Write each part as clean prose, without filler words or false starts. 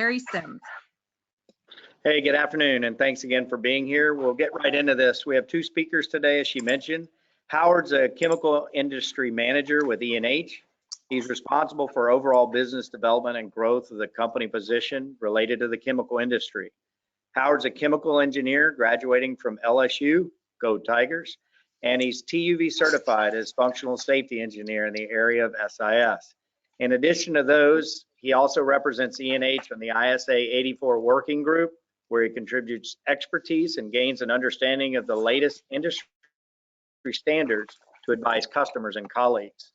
Larry Sims. Hey, good afternoon, and thanks again for being here. We'll get right into this. We have two speakers today, as she mentioned. Howard's a chemical industry manager with E&H. He's responsible for overall business development and growth of the company position related to the chemical industry. Howard's a chemical engineer graduating from LSU, go Tigers, and he's TUV certified as functional safety engineer in the area of SIS. In addition to those, he also represents E&H on the ISA 84 working group, where he contributes expertise and gains an understanding of the latest industry standards to advise customers and colleagues.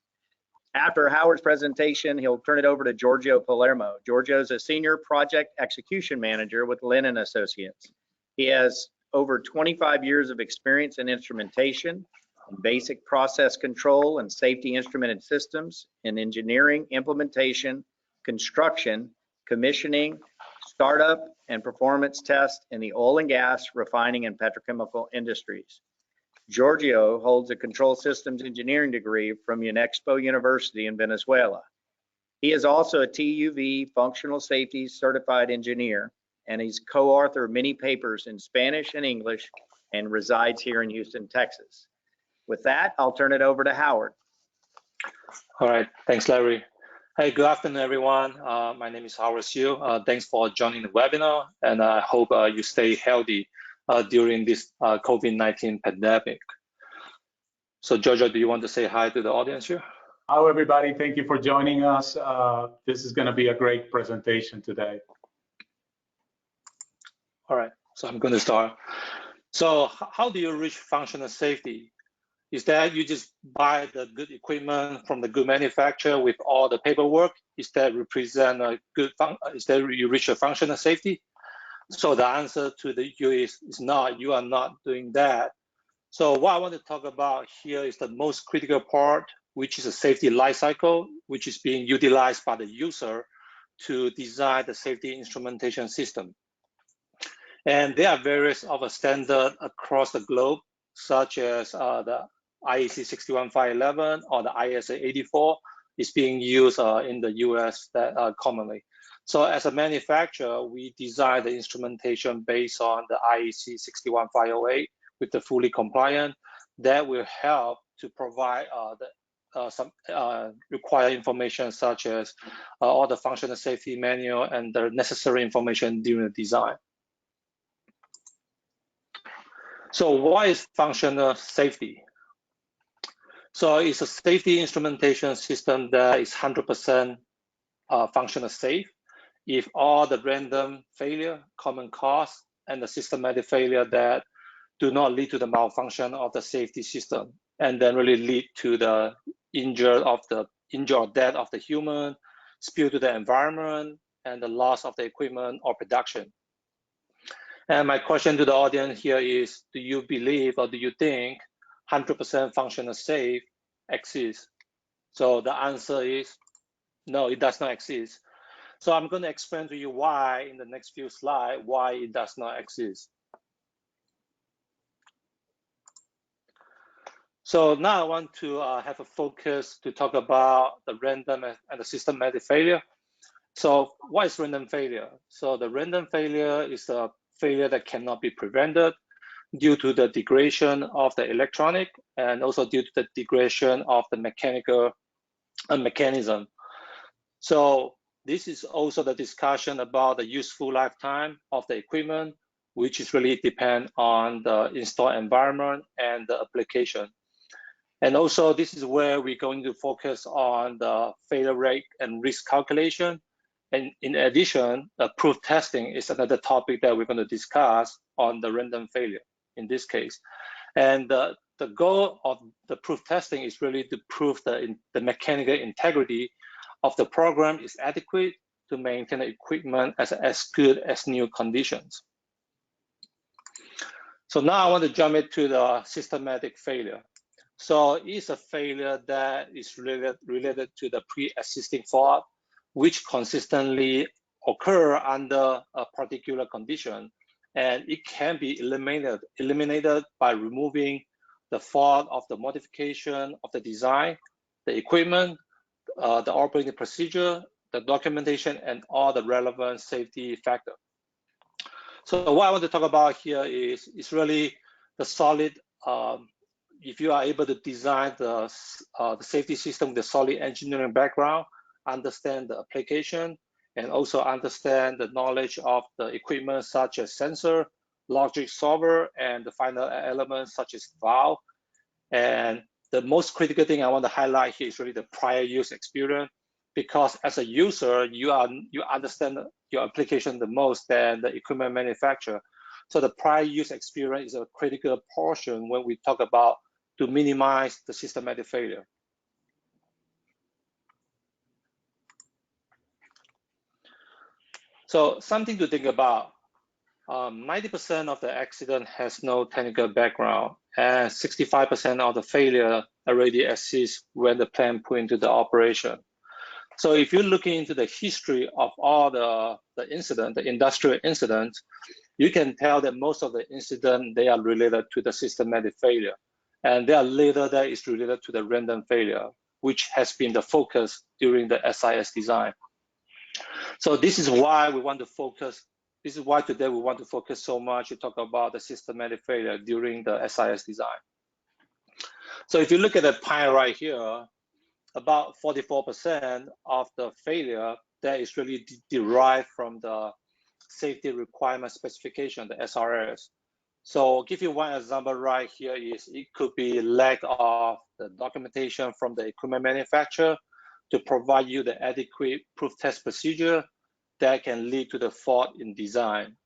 After Howard's presentation, he'll turn it over to Giorgio Palermo. Giorgio is a senior project execution manager with Lennon Associates. He has over 25 years of experience in instrumentation, in basic process control and safety instrumented systems, in engineering, implementation, construction, commissioning, startup, and performance test in the oil and gas, refining, and petrochemical industries. Giorgio holds a control systems engineering degree from UNEXPO University in Venezuela. He is also a TUV functional safety certified engineer, and he's co-authored many papers in Spanish and English and resides here in Houston, Texas. With that, I'll turn it over to Howard. All right, thanks, Larry. Hey, good afternoon, everyone. My name is Howard Siu. Thanks for joining the webinar, and I hope you stay healthy during this COVID-19 pandemic. So, Giorgio, do you want to say hi to the audience here? Hello, everybody. Thank you for joining us. This is going to be a great presentation today. All right, so I'm going to start. So, how do you reach functional safety? Is that you just buy the good equipment from the good manufacturer with all the paperwork? Is that represent a good is that you reach a functional safety? So the answer to you is not. You are not doing that. So what I want to talk about here is the most critical part, which is a safety life cycle, which is being utilized by the user to design the safety instrumentation system. And there are various other standards across the globe, such as the IEC 61511 or the ISA 84 is being used in the US commonly. So as a manufacturer, we design the instrumentation based on the IEC 61508 with the fully compliant. That will help to provide some required information such as all the functional safety manual and the necessary information during the design. So what is functional safety? So it's a safety instrumentation system that is 100% functional safe if all the random failure, common cause, and the systematic failure that do not lead to the malfunction of the safety system, and then really lead to the injury or death of the human, spill to the environment, and the loss of the equipment or production. And my question to the audience here is, do you believe or do you think 100% functional safe exists? So the answer is no, it does not exist. So I'm going to explain to you why in the next few slides, why it does not exist. So now I want to have a focus to talk about the random and the systematic failure. So what is random failure? So the random failure is a failure that cannot be prevented due to the degradation of the electronic and also due to the degradation of the mechanical mechanism. So this is also the discussion about the useful lifetime of the equipment, which is really depend on the installed environment and the application. And also this is where we're going to focus on the failure rate and risk calculation. And in addition, the proof testing is another topic that we're going to discuss on the random failure in this case. And the goal of the proof testing is really to prove the mechanical integrity of the program is adequate to maintain the equipment as good as new conditions. So now I want to jump into the systematic failure. So it's a failure that is related to the pre-existing fault, which consistently occur under a particular condition, and it can be eliminated by removing the fault of the modification of the design, the equipment, the operating procedure, the documentation, and all the relevant safety factors. So what I want to talk about here is really the solid, if you are able to design the safety system with a solid engineering background, understand the application, and also understand the knowledge of the equipment such as sensor, logic solver, and the final elements such as valve. And the most critical thing I want to highlight here is really the prior use experience, because as a user, you understand your application the most than the equipment manufacturer. So the prior use experience is a critical portion when we talk about to minimize the systematic failure. So something to think about, 90% of the accident has no technical background, and 65% of the failure already exists when the plant put into the operation. So if you're looking into the history of all the incident, the industrial incidents, you can tell that most of the incidents, they are related to the systematic failure. And there are later that is related to the random failure, which has been the focus during the SIS design. So this is why we want to focus, this is why today we want to focus so much to talk about the systematic failure during the SIS design. So if you look at the pie right here, about 44% of the failure that is really derived from the safety requirement specification, the SRS. So I'll give you one example right here is it could be lack of the documentation from the equipment manufacturer to provide you the adequate proof test procedure that can lead to the fault in design.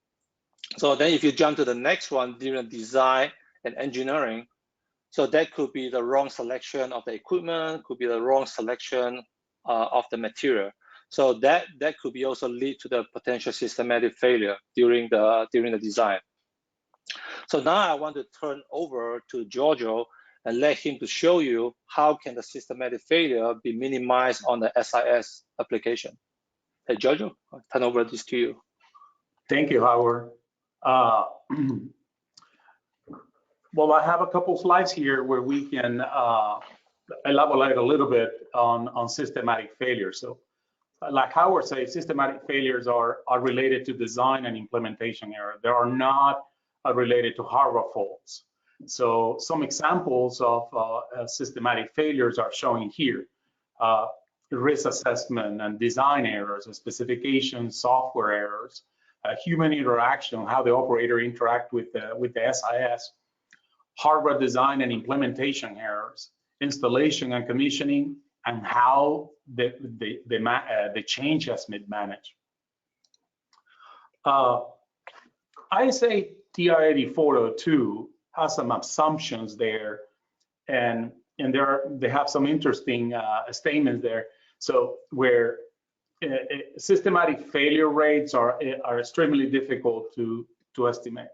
So then if you jump to the next one, during design and engineering, so that could be the wrong selection of the equipment, could be the wrong selection of the material. So that could be also lead to the potential systematic failure during the design. So now I want to turn over to Giorgio and let him to show you how can the systematic failure be minimized on the SIS application. Hey, Giorgio, I'll turn over this to you. Thank you, Howard. Well, I have a couple slides here where we can elaborate a little bit on systematic failure. So like Howard said, systematic failures are related to design and implementation error. They are not related to hardware faults. So some examples of systematic failures are shown here. Risk assessment and design errors, specification, software errors, human interaction, how the operator interact with the SIS, hardware design and implementation errors, installation and commissioning, and how the change has been managed. ISA TR 8402 has some assumptions there, and they have some interesting statements there. So where systematic failure rates are extremely difficult to estimate.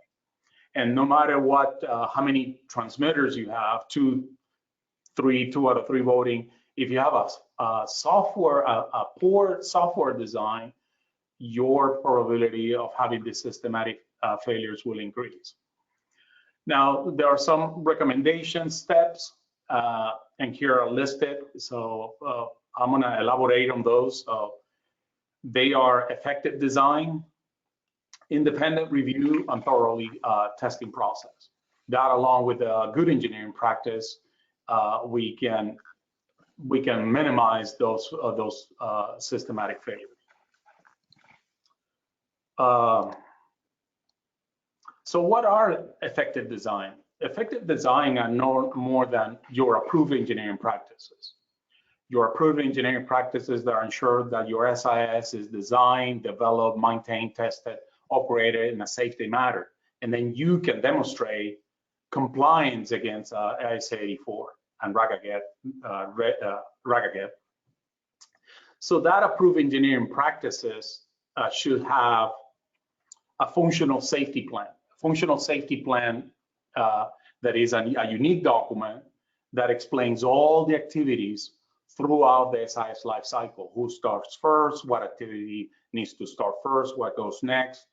And no matter what, how many transmitters you have, 2, 3, 2 out of 3 voting, if you have a poor software design, your probability of having the systematic failures will increase. Now, there are some recommendation steps, and here are listed. So I'm gonna elaborate on those. They are effective design, independent review, and thoroughly testing process. That, along with a good engineering practice, we can minimize those systematic failures. So what are effective design? Effective design are no more than your approved engineering practices. Your approved engineering practices that ensure that your SIS is designed, developed, maintained, tested, operated in a safety manner, and then you can demonstrate compliance against ISA 84 and RAGAGET. So that approved engineering practices should have a functional safety plan. Functional safety plan that is a unique document that explains all the activities throughout the SIS life cycle. Who starts first, what activity needs to start first, what goes next,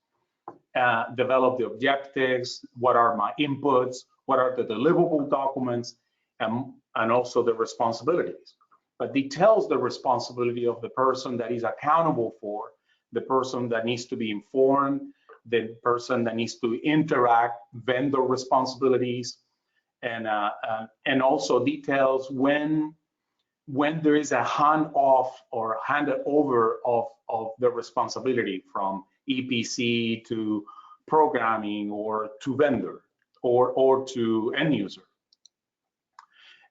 develop the objectives, what are my inputs, what are the deliverable documents, and also the responsibilities. but details the responsibility of the person that is accountable for, the person that needs to be informed, the person that needs to interact, vendor responsibilities, and also details when there is a handoff or handed over of the responsibility from EPC to programming or to vendor or to end user.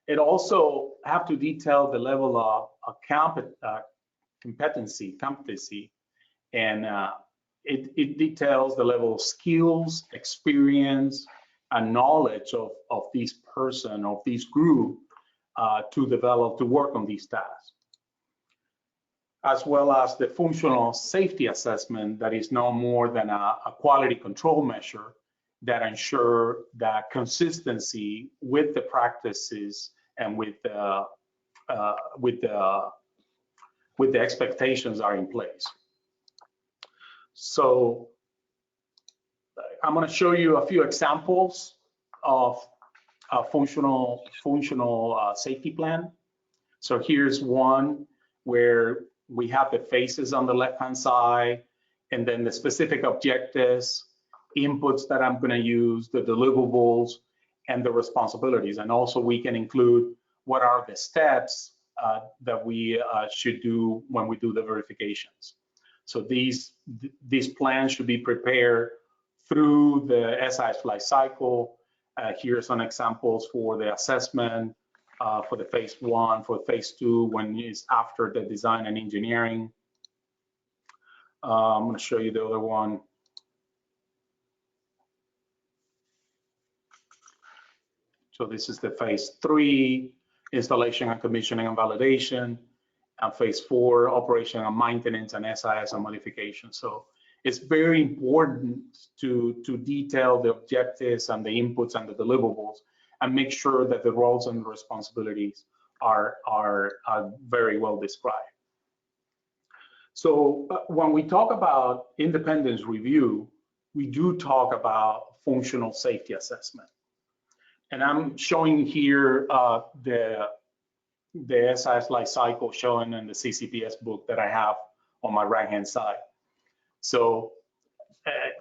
It also have to detail the level of competency, and it details the level of skills, experience, and knowledge of this person, of this group, to work on these tasks, as well as the functional safety assessment that is no more than a quality control measure that ensure that consistency with the practices and with the expectations are in place. So I'm going to show you a few examples of a functional safety plan. So here's one where we have the phases on the left-hand side, and then the specific objectives, inputs that I'm going to use, the deliverables, and the responsibilities. And also we can include what are the steps that we should do when we do the verifications. So these plans should be prepared through the SIS Lifecycle. Here are some examples for the assessment, for the phase 1, for phase 2, when it's after the design and engineering. I'm going to show you the other one. So this is the phase 3, installation and commissioning and validation, and phase 4, operation and maintenance and SIS and modification. So it's very important to detail the objectives and the inputs and the deliverables, and make sure that the roles and responsibilities are very well described. So when we talk about independence review, we do talk about functional safety assessment. And I'm showing here the SIS Lifecycle showing in the CCPS book that I have on my right-hand side. So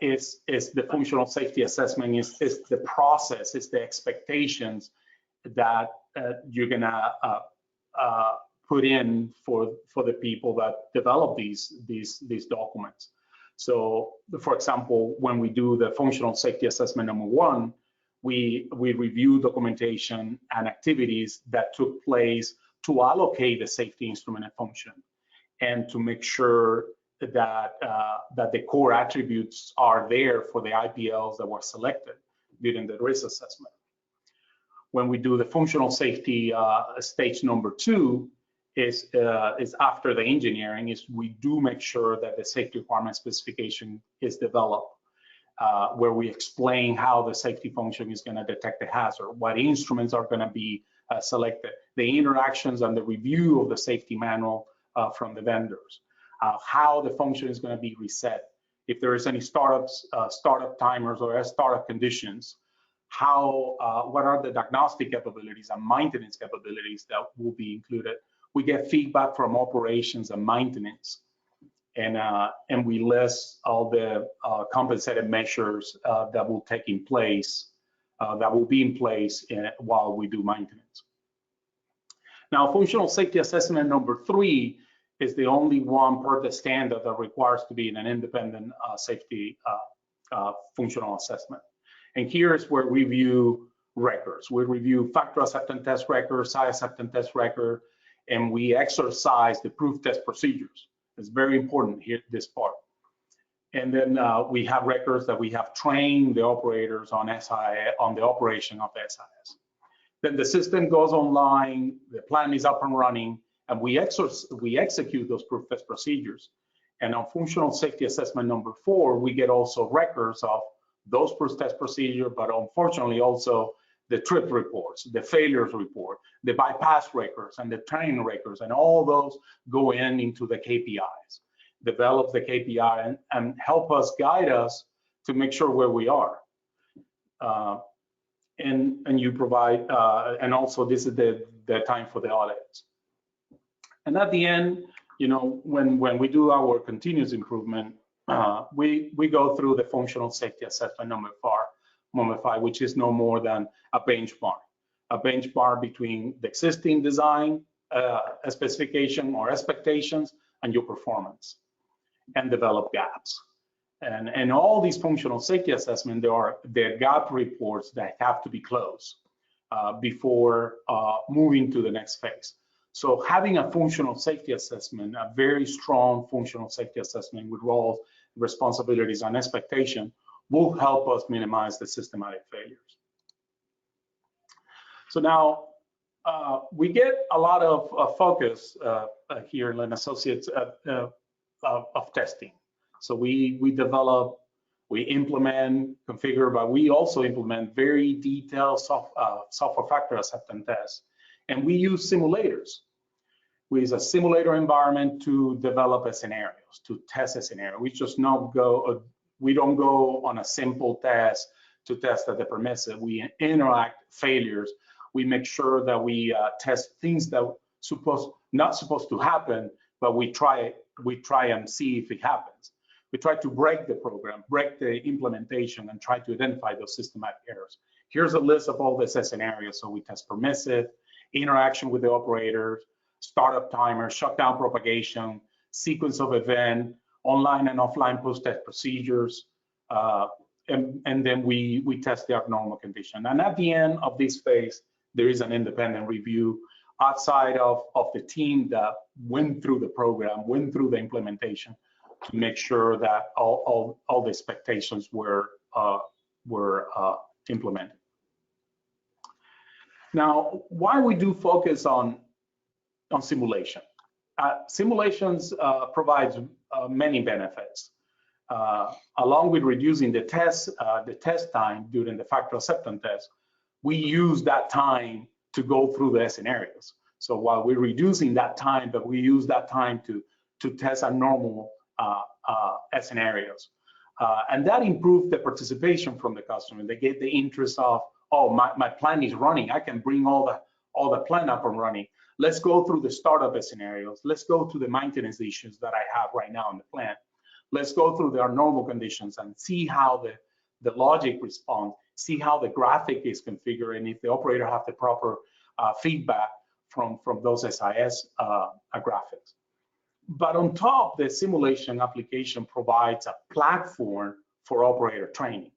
it's the functional safety assessment is the process, it's the expectations that you're gonna put in for the people that develop these documents. So for example, when we do the functional safety assessment number 1, we review documentation and activities that took place to allocate the safety instrument and function, and to make sure that the core attributes are there for the IPLs that were selected during the risk assessment. When we do the functional safety stage number 2 is after the engineering, is we do make sure that the safety requirement specification is developed, where we explain how the safety function is going to detect the hazard, what instruments are going to be selected, the interactions and the review of the safety manual from the vendors, how the function is going to be reset, if there is any startup timers or startup conditions, what are the diagnostic capabilities and maintenance capabilities that will be included. We get feedback from operations and maintenance, and we list all the compensated measures that will take in place, that will be in place while we do maintenance. Now, functional safety assessment number 3 is the only one per the standard that requires to be in an independent safety functional assessment. And here is where we review records. We review factor acceptance test records, site acceptance test record, and we exercise the proof test procedures. It's very important here, this part. And then we have records that we have trained the operators on on the operation of the SIS. Then the system goes online, the plan is up and running, and we execute those proof test procedures. And on functional safety assessment number 4, we get also records of those proof test procedures, but unfortunately also the trip reports, the failures report, the bypass records, and the training records, and all those go into the KPIs, develop the KPI, and help us, guide us to make sure where we are. And you provide, and also this is the time for the audits. And at the end, you know, when we do our continuous improvement, we go through the functional safety assessment number five, which is no more than a benchmark between the existing design specification or expectations and your performance, and develop gaps. And all these functional safety assessments, there are gap reports that have to be closed before moving to the next phase. So having a functional safety assessment, a very strong functional safety assessment with roles, responsibilities, and expectation will help us minimize the systematic failures. So now we get a lot of focus here in Lynn Associates of testing. So we develop, we implement, configure, but we also implement very detailed software factor acceptance tests. And we use simulators. We use a simulator environment to develop scenarios, to test a scenario. We just we don't go on a simple test to test that the permissive. We interact failures. We make sure that we test things that not supposed to happen, but we try and see if it happens. We try to break the program, break the implementation, and try to identify those systematic errors. Here's a list of all the scenarios. So we test permissive, interaction with the operators, startup timer, shutdown propagation, sequence of event, online and offline post-test procedures, and then we test the abnormal condition. And at the end of this phase, there is an independent review outside of the team that went through the program, went through the implementation, to make sure that all the expectations were implemented. Now, why we do focus on simulation? Simulations provides many benefits. Along with reducing the test time during the factor acceptance test, we use that time to go through the scenarios. So while we're reducing that time, but we use that time to test abnormal scenarios. And that improved the participation from the customer. They get the interest of, oh, my plan is running. I can bring all the plan up and running. Let's go through the startup scenarios. Let's go to the maintenance issues that I have right now in the plant. Let's go through the abnormal conditions and see how the logic responds, see how the graphic is configured, and if the operator have the proper feedback from those SIS graphics. But on top, the simulation application provides a platform for operator training.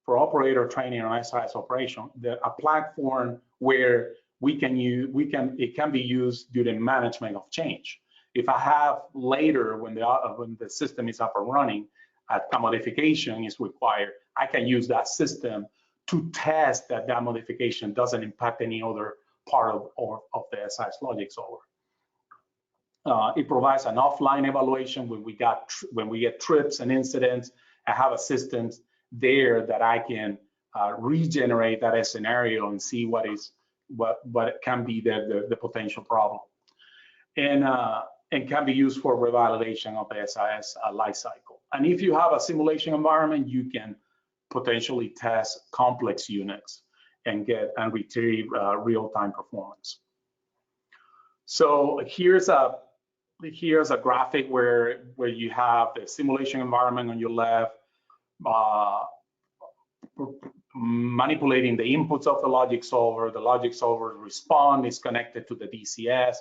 For operator training on SIS operation, a platform where it can be used during management of change. If I have later, when the system is up and running, a modification is required, I can use that system to test that modification doesn't impact any other part of the SIS logic solver. It provides an offline evaluation when we get trips and incidents. I have a system there that I can regenerate that scenario and see what can be the potential problem, and can be used for revalidation of the SIS lifecycle. And if you have a simulation environment, you can potentially test complex units and retrieve real-time performance. So here's a graphic where you have the simulation environment on your left, manipulating the inputs of the logic solver. The logic solver response is connected to the DCS,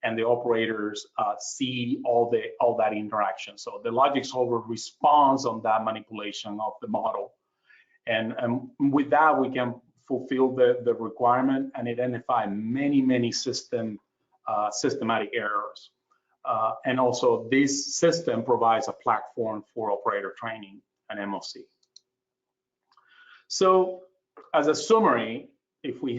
and the operators see all that interaction. So the logic solver responds on that manipulation of the model, and with that we can fulfill the requirement and identify many systematic errors. And also this system provides a platform for operator training and MOC. So as a summary, if we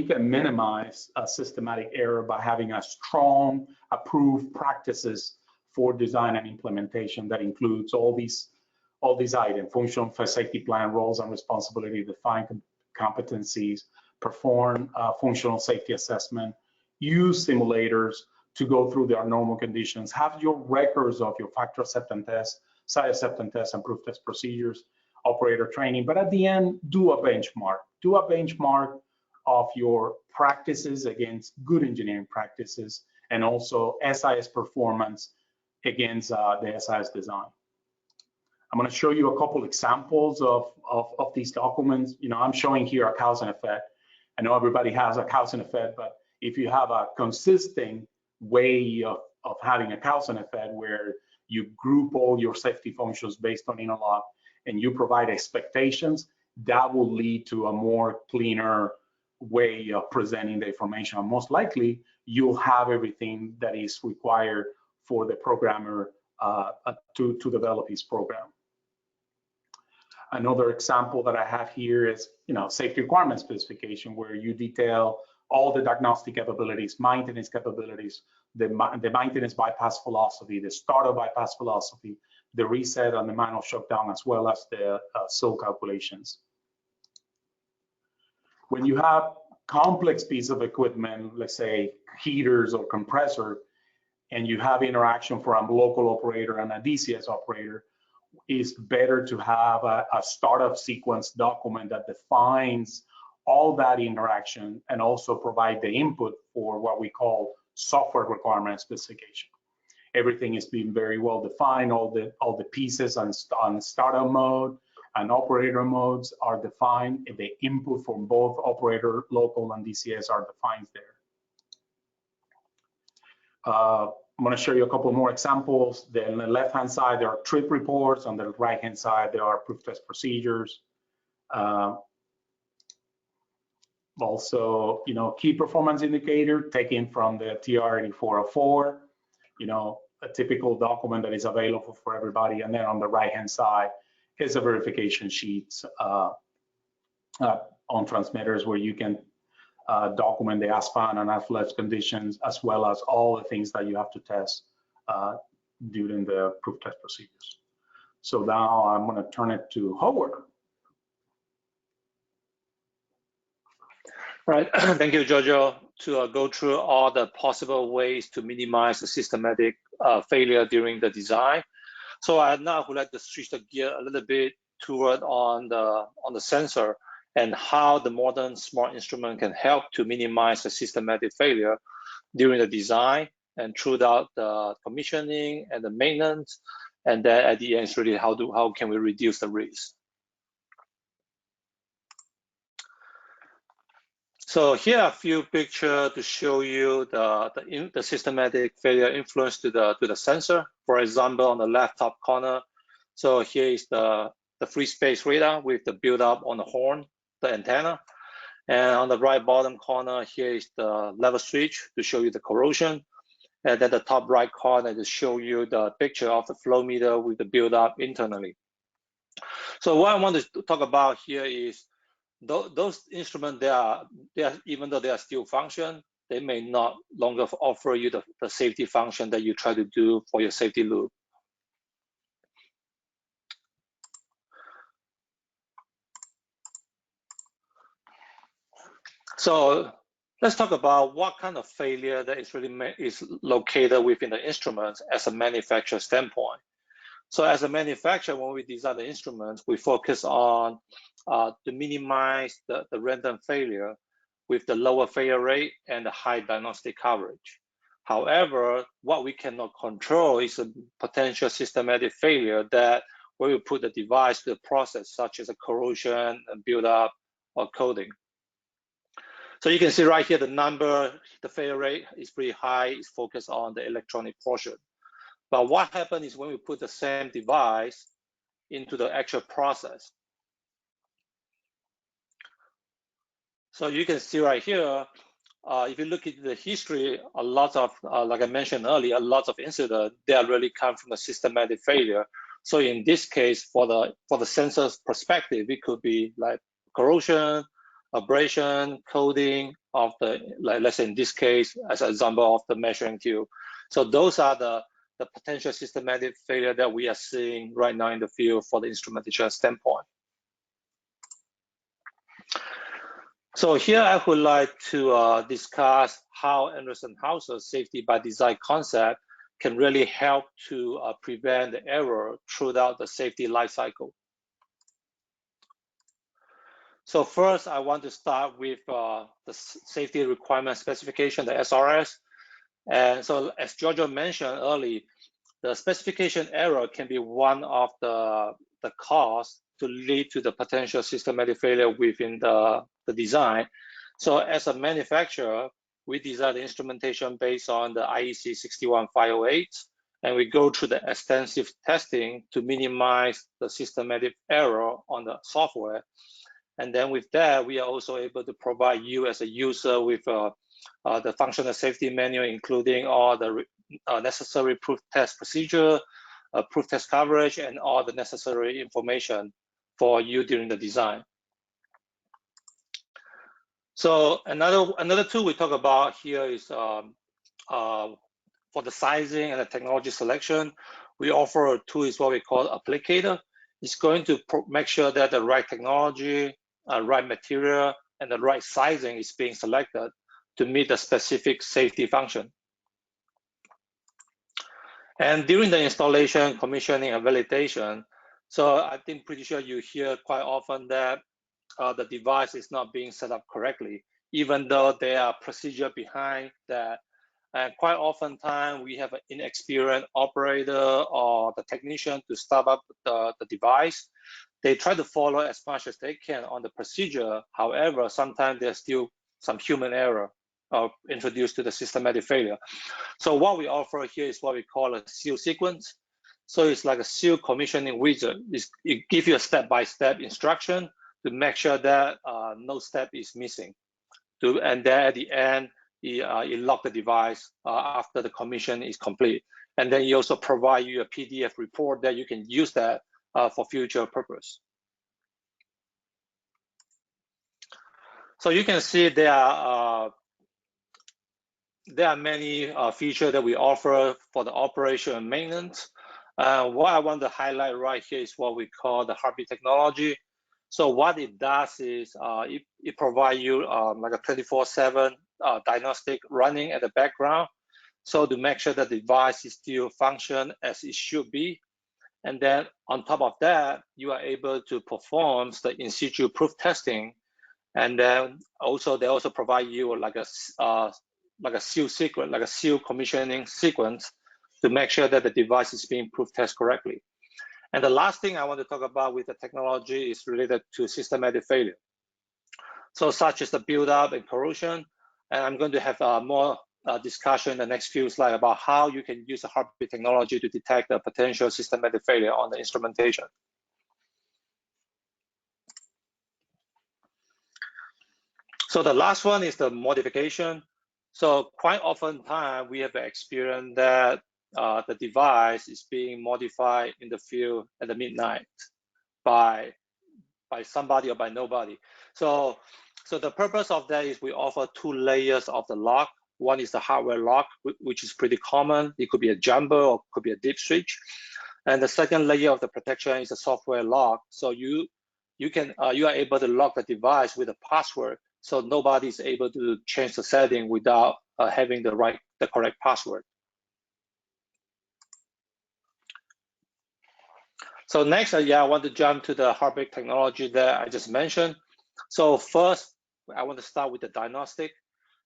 can minimize a systematic error by having a strong approved practices for design and implementation that includes all these items: functional safety plan, roles and responsibility, define competencies, perform functional safety assessment, use simulators to go through the abnormal conditions, have your records of your factor acceptance test, site acceptance test, and proof test procedures, operator training. But at the end, do a benchmark of your practices against good engineering practices and also SIS performance against the SIS design. I'm going to show you a couple examples of these documents. You know, I'm showing here a cause and effect. I know everybody has a cause and effect, but if you have a consistent way of having a cause and effect where you group all your safety functions based on interlock and you provide expectations, that will lead to a more cleaner way of presenting the information. And most likely, you'll have everything that is required for the programmer to develop his program. Another example that I have here is, you know, safety requirement specification, where you detail all the diagnostic capabilities, maintenance capabilities, the maintenance bypass philosophy, the startup bypass philosophy, the reset and the manual shutdown, as well as the SIL calculations. When you have complex piece of equipment, let's say heaters or compressor, and you have interaction from a local operator and a DCS operator, it's better to have a startup sequence document that defines all that interaction and also provide the input for what we call software requirement specification. Everything is being very well defined. All the pieces on startup mode and operator modes are defined. The input from both operator, local, and DCS are defined there. I'm going to show you a couple more examples. Then on the left-hand side, there are trip reports. On the right-hand side, there are proof test procedures. Also, you know, key performance indicator taken from the TR-8404, you know, a typical document that is available for everybody. And then on the right-hand side is a verification sheet on transmitters where you can document the ASFAN and AFLEX conditions, as well as all the things that you have to test during the proof test procedures. So now I'm going to turn it to Howard. Right, thank you, Giorgio, to go through all the possible ways to minimize the systematic failure during the design. So I now would like to switch the gear a little bit toward on the sensor and how the modern smart instrument can help to minimize the systematic failure during the design and throughout the commissioning and the maintenance. And then at the end, it's really how can we reduce the risk. So here are a few pictures to show you the systematic failure influence to the sensor. For example, on the left top corner, so here is the free space radar with the build-up on the horn, the antenna. And on the right bottom corner, here is the level switch to show you the corrosion. And then the top right corner to show you the picture of the flow meter with the build-up internally. So what I want to talk about here is those instruments, they are even though they are still function, they may not longer offer you the safety function that you try to do for your safety loop. So let's talk about what kind of failure that is located within the instruments as a manufacturer standpoint. So as a manufacturer, when we design the instruments, we focus on to minimize the random failure with the lower failure rate and the high diagnostic coverage. However, what we cannot control is a potential systematic failure that where we put the device to the process, such as a corrosion and build-up or coating. So you can see right here, the failure rate is pretty high. It's focused on the electronic portion. But what happens is when we put the same device into the actual process. So you can see right here, if you look at the history, a lot of, like I mentioned earlier, a lot of incidents, they are really come from a systematic failure. So in this case, for the sensor's perspective, it could be like corrosion, abrasion, coating of the, like, let's say in this case, as an example of the measuring tube. So those are the potential systematic failure that we are seeing right now in the field for the instrumentation standpoint. So here I would like to discuss how Anderson Hauser's safety by design concept can really help to prevent the error throughout the safety life cycle. So first, I want to start with the safety requirement specification, the SRS. And so as Giorgio mentioned earlier, the specification error can be one of the cause to lead to the potential systematic failure within the design. So as a manufacturer, we design the instrumentation based on the IEC 61508, and we go through the extensive testing to minimize the systematic error on the software. And then with that, we are also able to provide you as a user with the functional safety manual, including all the necessary proof test procedure, proof test coverage, and all the necessary information for you during the design. So another tool we talk about here is for the sizing and the technology selection. We offer a tool is what we call applicator. It's going to make sure that the right technology, right material, and the right sizing is being selected to meet the specific safety function. And during the installation, commissioning, and validation, so I think pretty sure you hear quite often that the device is not being set up correctly, even though there are procedure behind that. And quite often time we have an inexperienced operator or the technician to start up the device. They try to follow as much as they can on the procedure. However, sometimes there's still some human error introduced to the systematic failure. So what we offer here is what we call a seal sequence. So it's like a seal commissioning wizard. It gives you a step-by-step instruction to make sure that no step is missing. And then at the end, you lock the device after the commission is complete. And then you also provide you a PDF report that you can use that for future purpose. So you can see there are many features that we offer for the operation and maintenance. What I want to highlight right here is what we call the heartbeat technology. So what it does is it provides you like a 24/7 diagnostic running at the background. So to make sure that the device is still function as it should be. And then on top of that, you are able to perform the in situ proof testing. And then also they also provide you like a seal sequence, like a seal commissioning sequence to make sure that the device is being proof test correctly. And the last thing I want to talk about with the technology is related to systematic failure. So such as the buildup and corrosion. And I'm going to have more discussion in the next few slides about how you can use the heartbeat technology to detect a potential systematic failure on the instrumentation. So the last one is the modification. So quite often time we have experienced that the device is being modified in the field at the midnight by somebody or by nobody. So the purpose of that is we offer 2 layers of the lock. One is the hardware lock, which is pretty common. It could be a jumper or could be a deep switch. And the second layer of the protection is a software lock. So you are able to lock the device with a password, so nobody is able to change the setting without having the correct password. So next, I want to jump to the heartbeat technology that I just mentioned. So first, I want to start with the diagnostic.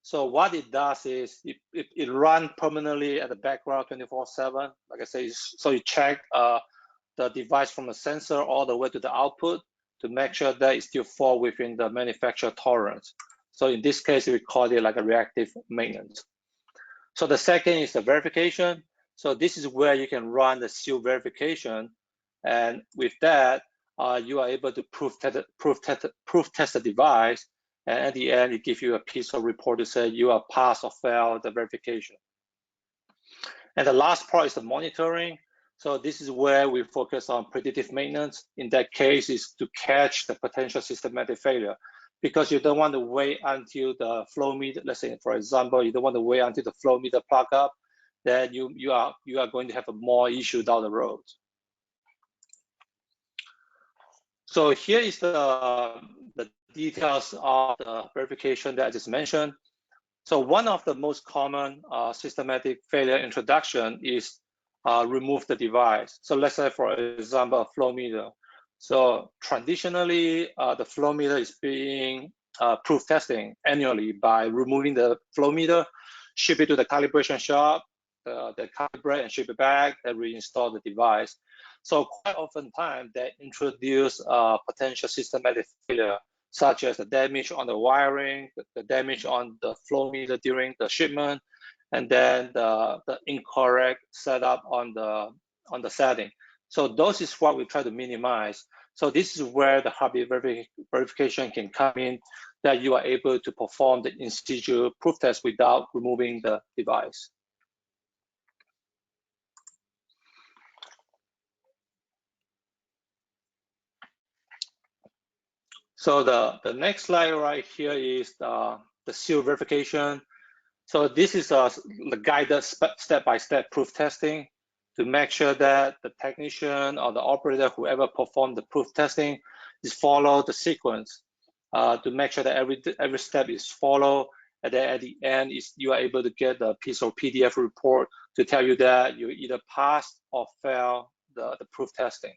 So what it does is it runs permanently at the background 24/7. Like I say, so you check the device from the sensor all the way to the output to make sure that it still falls within the manufacturer tolerance. So in this case, we call it like a reactive maintenance. So the second is the verification. So this is where you can run the seal verification. And with that, you are able to proof test the device. And at the end, it gives you a piece of report to say you are pass or fail the verification. And the last part is the monitoring. So this is where we focus on predictive maintenance. In that case, is to catch the potential systematic failure, because you don't want to wait until the flow meter, let's say, for example, you don't want to wait until the flow meter plug up, then you are going to have a more issue down the road. So here is the details of the verification that I just mentioned. So one of the most common systematic failure introduction is remove the device. So let's say, for example, a flow meter. So traditionally, the flow meter is being proof testing annually by removing the flow meter. ship it to the calibration shop, they calibrate and ship it back, they reinstall the device. So quite often time they introduce potential systematic failure, such as the damage on the wiring, the damage on the flow meter during the shipment, and then the incorrect setup on the setting. So those is what we try to minimize. So this is where the heartbeat verification can come in, that you are able to perform the in situ proof test without removing the device. So the next slide right here is the seal verification. So this is the guided step-by-step proof testing to make sure that the technician or the operator, whoever performed the proof testing, is follow the sequence to make sure that every step is followed. And then at the end, you are able to get a piece of PDF report to tell you that you either passed or failed the proof testing.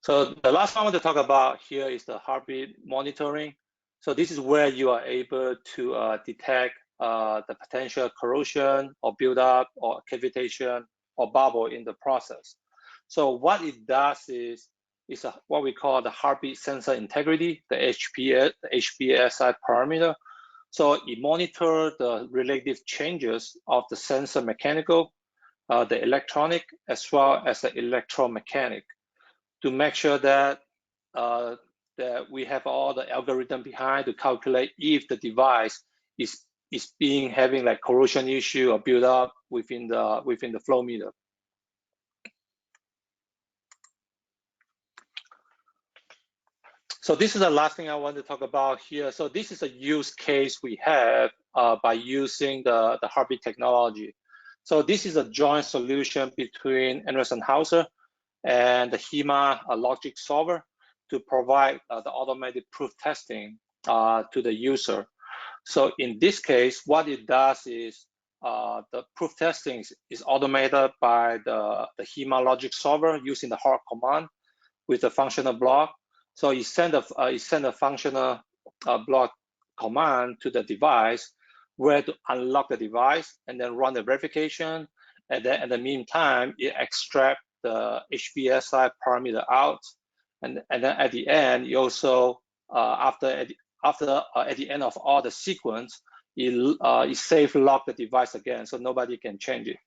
So the last one I want to talk about here is the heartbeat monitoring. So this is where you are able to detect the potential corrosion or buildup or cavitation or bubble in the process. So what it does is what we call the heartbeat sensor integrity, the HBSI parameter. So it monitors the relative changes of the sensor mechanical, the electronic, as well as the electromechanic, to make sure that that we have all the algorithm behind to calculate if the device is having like corrosion issue or build up within the flow meter. So this is the last thing I want to talk about here. So this is a use case we have by using the heartbeat technology. So this is a joint solution between Anderson Hauser and the HEMA logic solver to provide the automated proof testing to the user. So in this case, what it does is the proof testing is automated by the HEMA logic solver using the hard command with a functional block. So you send a functional block command to the device where to unlock the device and then run the verification. And then in the meantime, it extracts the HBSI parameter out. And then at the end, you also, at the end of all the sequence, you safe lock the device again, so nobody can change it.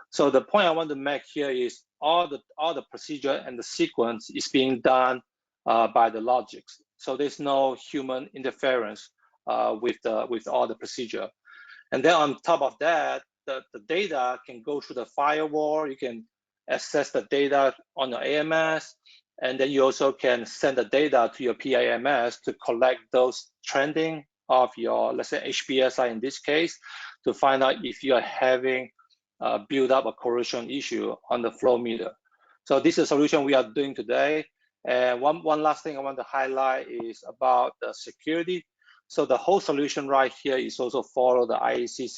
So the point I want to make here is all the procedure and the sequence is being done by the logics. So there's no human interference with all the procedure. And then on top of that, the data can go through the firewall. You can access the data on your AMS, and then you also can send the data to your PIMS to collect those trending of your, let's say, HBSI in this case, to find out if you are having build up a corrosion issue on the flow meter. So this is a solution we are doing today. And one last thing I want to highlight is about the security. So the whole solution right here is also follow the IEC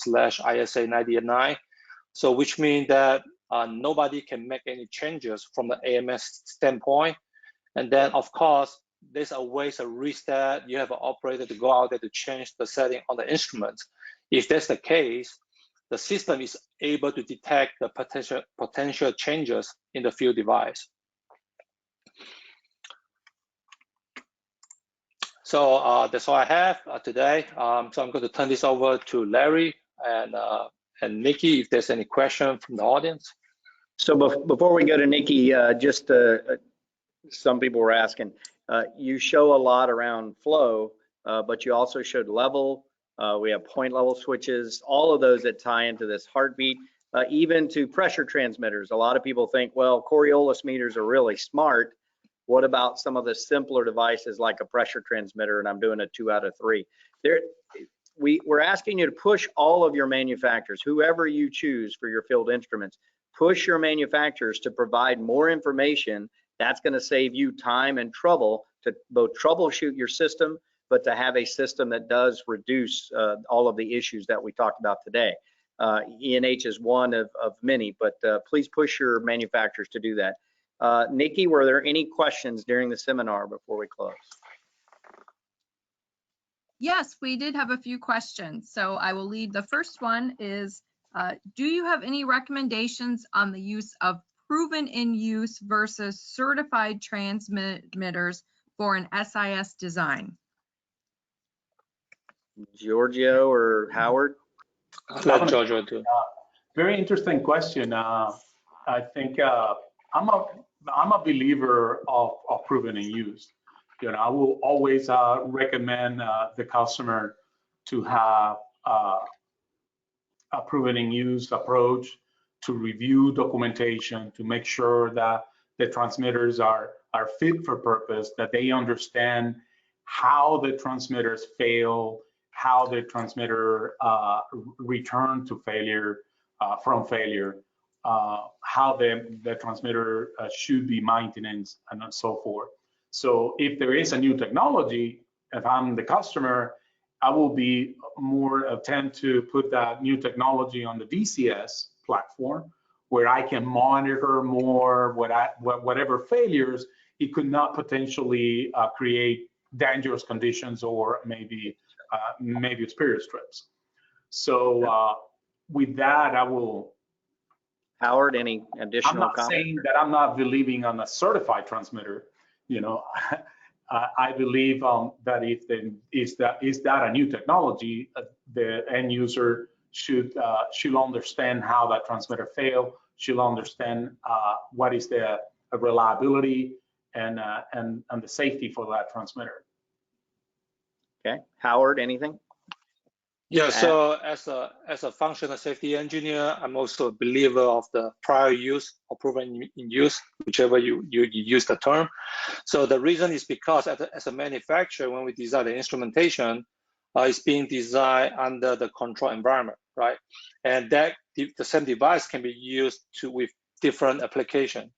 62443/ISA 989. So which means that nobody can make any changes from the AMS standpoint. And then of course, there's always a risk that you have an operator to go out there to change the setting on the instrument. If that's the case, the system is able to detect the potential changes in the field device. So that's all I have today. So I'm going to turn this over to Larry and Nikki if there's any question from the audience. So before we go to Nikki, just some people were asking, you show a lot around flow, but you also showed level. We have point level switches, all of those that tie into this heartbeat, even to pressure transmitters. A lot of people think, well, Coriolis meters are really smart. What about some of the simpler devices like a pressure transmitter? And I'm doing a 2 out of 3. We're asking you to push all of your manufacturers, whoever you choose for your field instruments, push your manufacturers to provide more information. That's going to save you time and trouble to both troubleshoot your system, but to have a system that does reduce all of the issues that we talked about today. ENH is one of many, but please push your manufacturers to do that. Nikki, were there any questions during the seminar before we close? Yes, we did have a few questions. So I will lead. The first one is, do you have any recommendations on the use of proven in use versus certified transmitters for an SIS design? Giorgio or Howard? Let Giorgio do. Very interesting question. I think I'm a believer of proven in use. You know, I will always recommend the customer to have a proven in use approach, to review documentation, to make sure that the transmitters are fit for purpose, that they understand how the transmitters fail, how the transmitter return to failure, from failure, how the transmitter should be maintained, and so forth. So if there is a new technology, if I'm the customer, I will be more tend to put that new technology on the DCS platform, where I can monitor more whatever failures it could not potentially create dangerous conditions or maybe spirit strips. So with that, I will. Howard, any additional I'm not comments? saying that I'm not believing on a certified transmitter. You know, I believe that if is that a new technology, the end user should understand how that transmitter failed, should understand what is the reliability and the safety for that transmitter. Okay, Howard, anything? Yeah, so as a functional safety engineer, I'm also a believer of the prior use or proven in use, whichever you use the term. So the reason is because as a manufacturer, when we design the instrumentation, it's being designed under the control environment, right? And that the same device can be used with different application.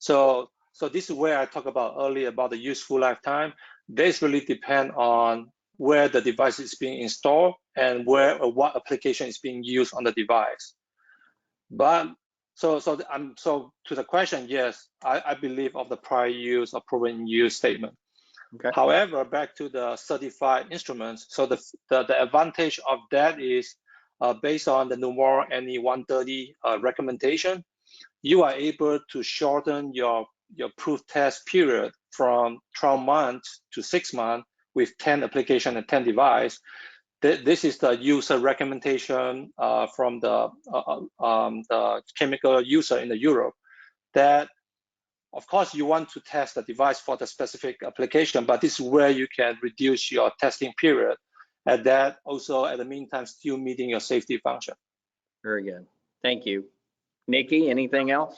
So this is where I talked about earlier about the useful lifetime. This really depend on where the device is being installed and where or what application is being used on the device. But so to the question, yes, I believe of the prior use or proven use statement. Okay. However, back to the certified instruments. So the advantage of that is based on the Numero NE 130 recommendation, you are able to shorten your proof test period from 12 months to 6 months with 10 application and 10 device. This is the user recommendation from the chemical user in Europe, that of course you want to test the device for the specific application, but this is where you can reduce your testing period, and that also at the meantime still meeting your safety function. Very good. Thank you. Nikki, anything else?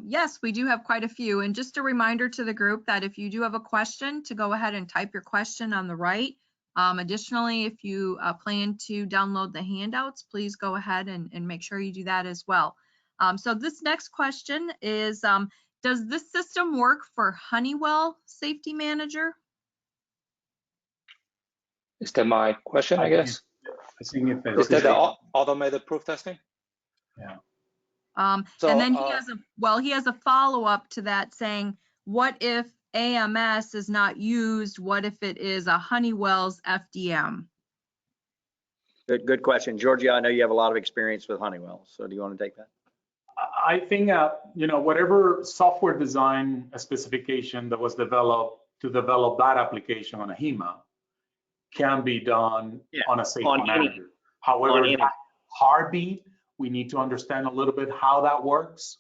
Yes, we do have quite a few. And just a reminder to the group that if you do have a question, to go ahead and type your question on the right. Additionally, if you plan to download the handouts, please go ahead and make sure you do that as well. So this next question is, does this system work for Honeywell Safety Manager? Is that my question, I guess? I think if Is that the automated proof testing? Yeah. And then he has a follow-up to that saying, what if AMS is not used? What if it is a Honeywell's FDM? Good question. Giorgio, I know you have a lot of experience with Honeywell, so do you want to take that? I think, you know, whatever software design specification that was developed to develop that application on a HEMA can be done on a safety manager. However, that heartbeat, we need to understand a little bit how that works.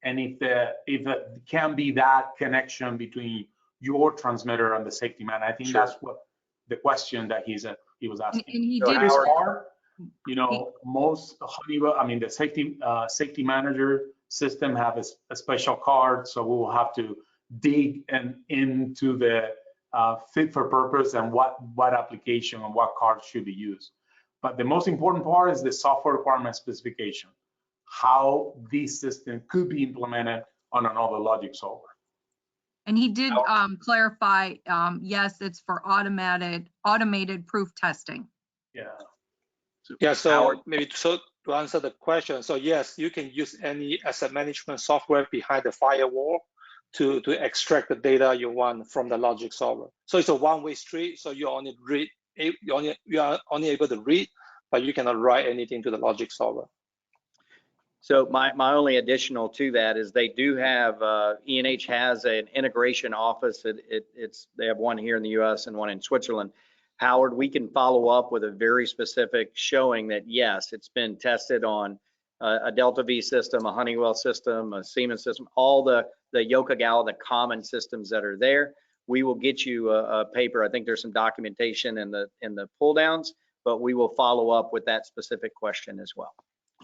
And if it can be that connection between your transmitter and the safety man, I think that's what the question that he was asking. And he So did. You know, most Honeywell, I mean, the safety manager system have a special card, so we will have to dig into the fit for purpose and what application and what card should be used. But the most important part is the software requirement specification, how this system could be implemented on another logic solver. And he did clarify, yes, it's for automated proof testing. Yeah. Yeah, so maybe to answer the question, so yes, you can use any asset management software behind the firewall to extract the data you want from the logic solver. So it's a one-way street. So you are only able to read, but you cannot write anything to the logic solver. So my only additional to that is they do have, E&H has an integration office. They have one here in the US and one in Switzerland. Howard, we can follow up with a very specific showing that yes, it's been tested on a Delta V system, a Honeywell system, a Siemens system, all the Yokogawa, the common systems that are there. We will get you a paper. I think there's some documentation in the pull downs, but we will follow up with that specific question as well.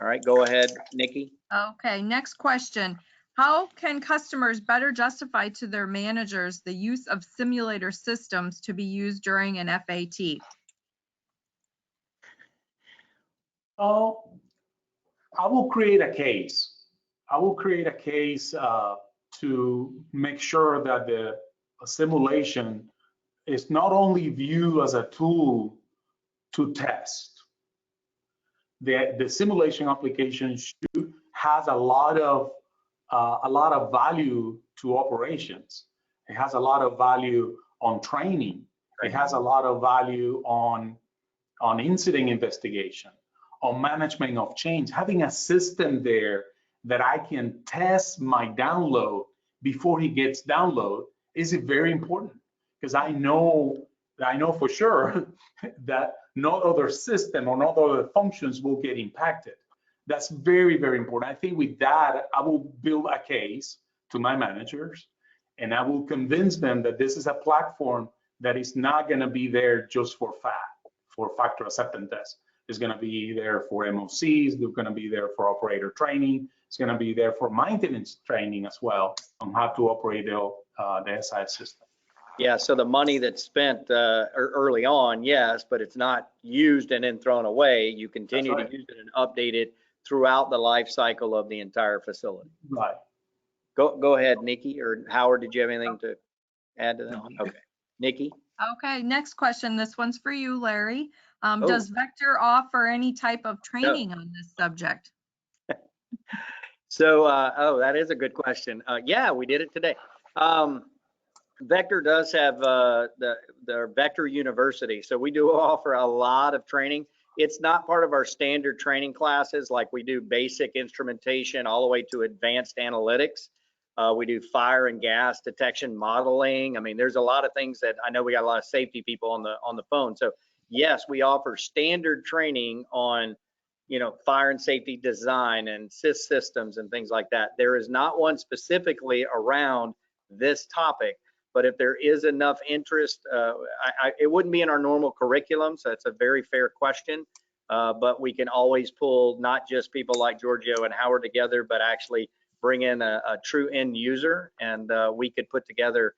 All right, go ahead, Nikki. Okay, next question. How can customers better justify to their managers the use of simulator systems to be used during an FAT? Oh, I will create a case. I will create a case to make sure that the simulation is not only viewed as a tool to test. The simulation application has a lot of value to operations. It has a lot of value on training. It has a lot of value on incident investigation, on management of change. Having a system there that I can test my download before he gets download is very important, because I know for sure that no other system or no other functions will get impacted. That's very, very important. I think with that, I will build a case to my managers, and I will convince them that this is a platform that is not going to be there just for factor acceptance tests. It's going to be there for MOCs. They're going to be there for operator training. It's going to be there for maintenance training as well on how to operate the SIS system. Yeah, so the money that's spent early on, yes, but it's not used and then thrown away. You continue to use it and update it throughout the life cycle of the entire facility. Right. Go ahead, Nikki, or Howard, did you have anything to add to that? No. Okay, Nikki. Okay, next question. This one's for you, Larry. Does Vector offer any type of training on this subject? So, that is a good question. Yeah, we did it today. Vector does have the Vector University. So we do offer a lot of training. It's not part of our standard training classes, like we do basic instrumentation all the way to advanced analytics. We do fire and gas detection modeling. I mean, there's a lot of things that I know we got a lot of safety people on the phone. So yes, we offer standard training on, fire and safety design and SIS systems and things like that. There is not one specifically around this topic, but if there is enough interest, it wouldn't be in our normal curriculum. So it's a very fair question, but we can always pull not just people like Giorgio and Howard together, but actually bring in a true end user, and we could put together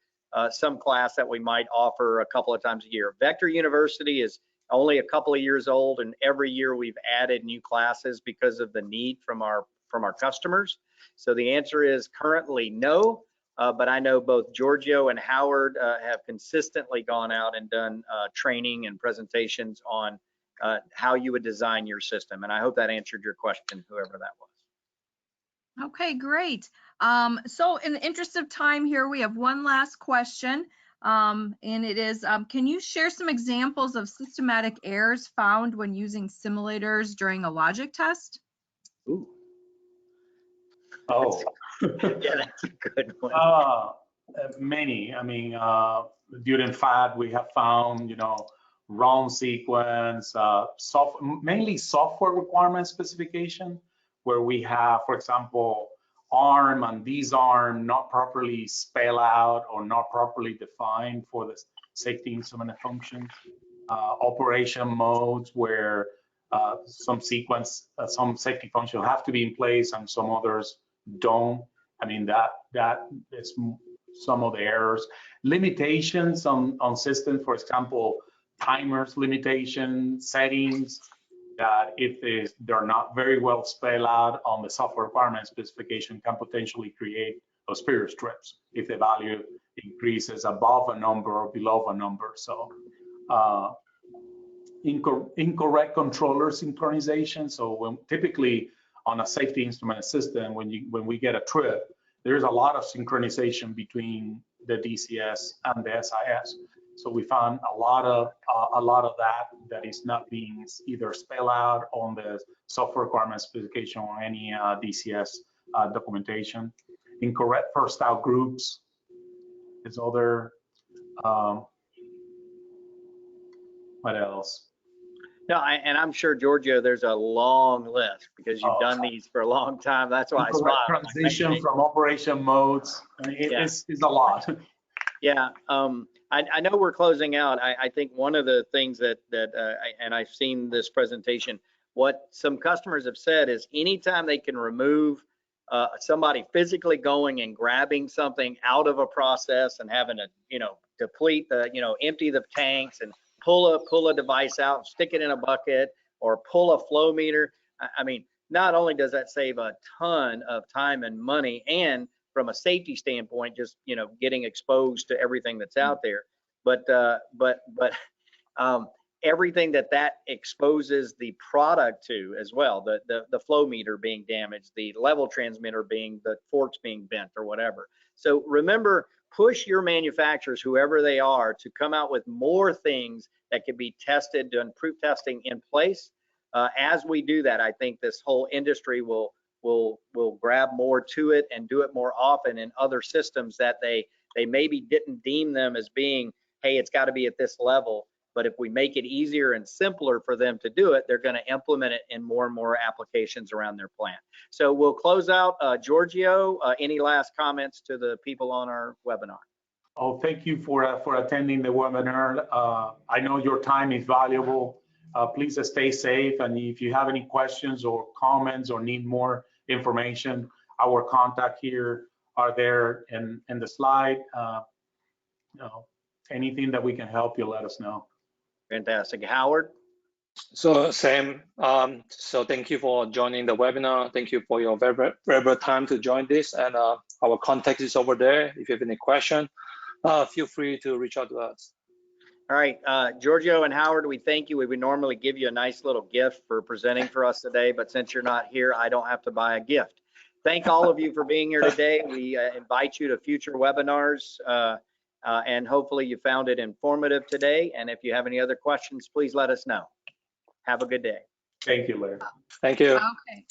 some class that we might offer a couple of times a year. Vector University is only a couple of years old, and every year we've added new classes because of the need from our customers. So the answer is currently no, but I know both Giorgio and Howard have consistently gone out and done training and presentations on how you would design your system. And I hope that answered your question, whoever that was. Okay, great. So in the interest of time here, we have one last question. And it is, can you share some examples of systematic errors found when using simulators during a logic test? Ooh. Oh. Yeah, that's a good one. Many. I mean, during FAT, we have found, wrong sequence, mainly software requirement specification, where we have, for example, ARM and disarm not properly spell out or not properly defined for the safety instrument functions. Operation modes where some safety functions have to be in place and some others don't. I mean, that is some of the errors. Limitations on systems, for example, timers limitation, settings, that if they're not very well spelled out on the software requirement specification, can potentially create those spirit strips if the value increases above a number or below a number. So incorrect controller synchronization. So when typically on a safety instrument system, when we get a trip, there's a lot of synchronization between the DCS and the SIS. So we found a lot of that is not being either spelled out on the software requirement specification or any DCS documentation. Incorrect first out groups is other. What else? No, and I'm sure, Giorgio, there's a long list because you've done these for a long time. That's why I smile. Transition from operation modes. I mean, it's a lot. Yeah, I know we're closing out. I think one of the things that and I've seen this presentation, what some customers have said is anytime they can remove somebody physically going and grabbing something out of a process and having to, deplete the, empty the tanks and pull a device out, stick it in a bucket, or pull a flow meter. I mean, not only does that save a ton of time and money, and from a safety standpoint, just getting exposed to everything that's out there, but everything that exposes the product to as well, the flow meter being damaged, the level transmitter the forks being bent or whatever. So remember, push your manufacturers, whoever they are, to come out with more things that can be tested, to improve testing in place. As we do that, I think this whole industry will grab more to it and do it more often in other systems that they maybe didn't deem them as being, hey, it's got to be at this level. But if we make it easier and simpler for them to do it, they're going to implement it in more and more applications around their plant. So we'll close out. Giorgio, any last comments to the people on our webinar? Oh, thank you for attending the webinar. I know your time is valuable. Please stay safe. And if you have any questions or comments or need more information, our contact here are there in the slide. Anything that we can help you, let us know. Fantastic. Howard? So Sam, so thank you for joining the webinar. Thank you for your very time to join this. And our contact is over there. If you have any question, feel free to reach out to us. All right, Giorgio and Howard, we thank you. We would normally give you a nice little gift for presenting for us today, but since you're not here, I don't have to buy a gift. Thank all of you for being here today. We invite you to future webinars, and hopefully you found it informative today. And if you have any other questions, please let us know. Have a good day. Thank you, Larry. Thank you. Okay.